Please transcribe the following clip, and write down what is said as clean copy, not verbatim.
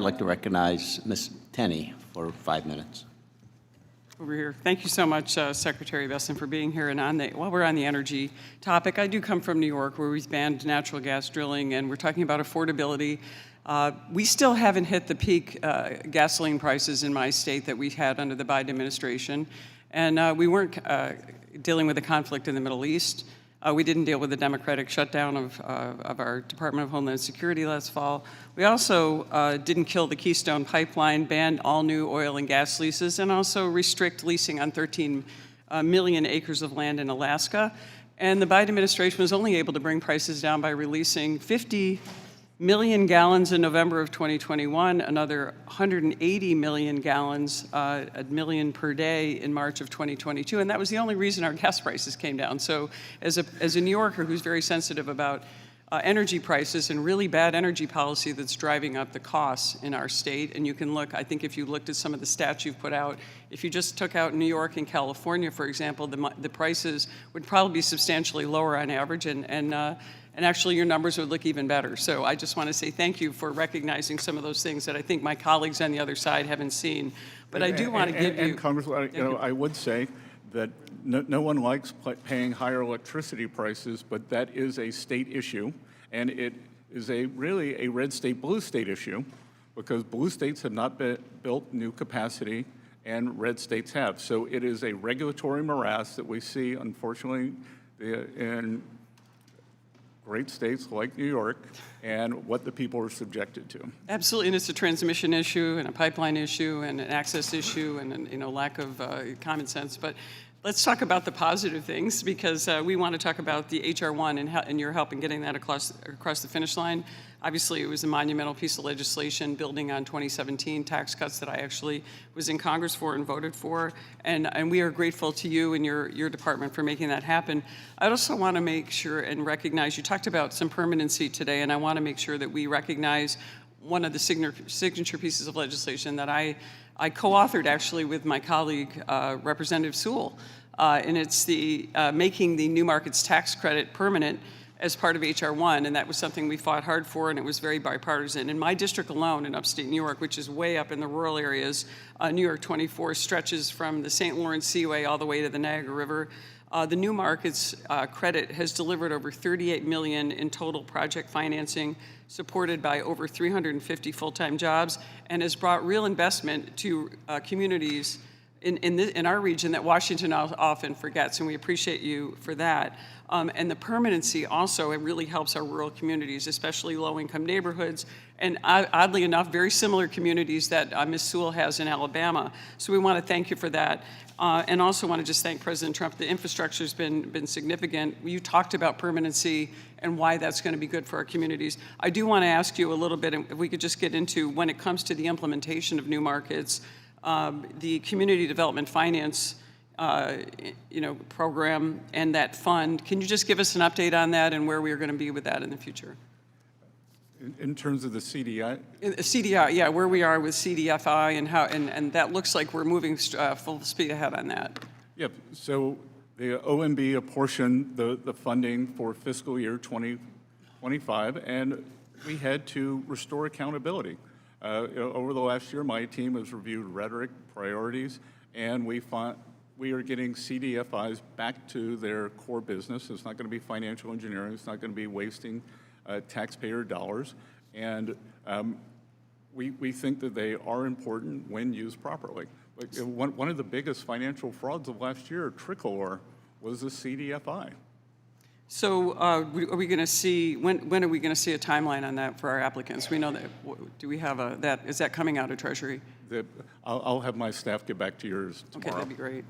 I'd like to recognize Ms. Tenney for 5 minutes. Over here. Thank you so much, Secretary Bessent, for being here. And while we're on the energy topic, I do come from New York, where we've banned natural gas drilling, and we're talking about affordability. We still haven't hit the peak gasoline prices in my state that we had under the Biden administration, and we weren't dealing with a conflict in the Middle East. We didn't deal with the democratic shutdown of our Department of Homeland Security last fall. We also didn't kill the Keystone Pipeline, banned all new oil and gas leases, and also restrict leasing on 13 million acres of land in Alaska. And the Biden administration was only able to bring prices down by releasing 50 million gallons in November of 2021, another 180 million gallons, a million per day in March of 2022, and that was the only reason our gas prices came down. So as a New Yorker who's very sensitive about energy prices and really bad energy policy that's driving up the costs in our state, and you can look, I think if you looked at some of the stats you've put out, if you just took out New York and California, for example, the prices would probably be substantially lower on average, and actually your numbers would look even better. So I just want to say thank you for recognizing some of those things that I think my colleagues on the other side haven't seen. But I do want to give you... And Congressman, I would say that no one likes paying higher electricity prices, but that is a state issue, and it is really a red state, blue state issue, because blue states have not built new capacity and red states have. So it is a regulatory morass that we see, unfortunately, in great states like New York, and what the people are subjected to. Absolutely, and it's a transmission issue, and a pipeline issue, and an access issue, and lack of common sense. But let's talk about the positive things, because we want to talk about the HR 1 and your help in getting that across the finish line. Obviously, it was a monumental piece of legislation building on 2017 tax cuts that I actually was in Congress for and voted for, and we are grateful to you and your department for making that happen. I also want to make sure and recognize, you talked about some permanency today, and I want to make sure that we recognize one of the signature pieces of legislation that I co-authored actually with my colleague, Representative Sewell, and it's the making the new markets tax credit permanent as part of HR 1, and that was something we fought hard for, and it was very bipartisan. In my district alone, in upstate New York, which is way up in the rural areas, New York 24 stretches from the St. Lawrence Seaway all the way to the Niagara River. The new markets credit has delivered over $38 million in total project financing, supported by over 350 full-time jobs, and has brought real investment to communities in our region that Washington often forgets, and we appreciate you for that. And the permanency also, it really helps our rural communities, especially low-income neighborhoods, and oddly enough, very similar communities that Ms. Sewell has in Alabama. So we want to thank you for that. And also want to just thank President Trump. The infrastructure's been significant. You talked about permanency and why that's going to be good for our communities. I do want to ask you a little bit, if we could just get into, when it comes to the implementation of new markets, the Community Development Finance program and that fund. Can you just give us an update on that and where we are going to be with that in the future? In terms of the CDI? CDI, yeah, where we are with CDFI and how, and that looks like we're moving full speed ahead on that. Yep, so the OMB apportioned the funding for fiscal year 2025, and we had to restore accountability. Over the last year, my team has reviewed rhetoric, priorities, and we are getting CDFIs back to their core business. It's not going to be financial engineering. It's not going to be wasting taxpayer dollars. And we think that they are important when used properly. Like, one of the biggest financial frauds of last year, tricolor, was the CDFI. So are we going to see, when are we going to see a timeline on that for our applicants? We know that, do we have is that coming out of Treasury? I'll have my staff get back to yours tomorrow. Okay, that'd be great.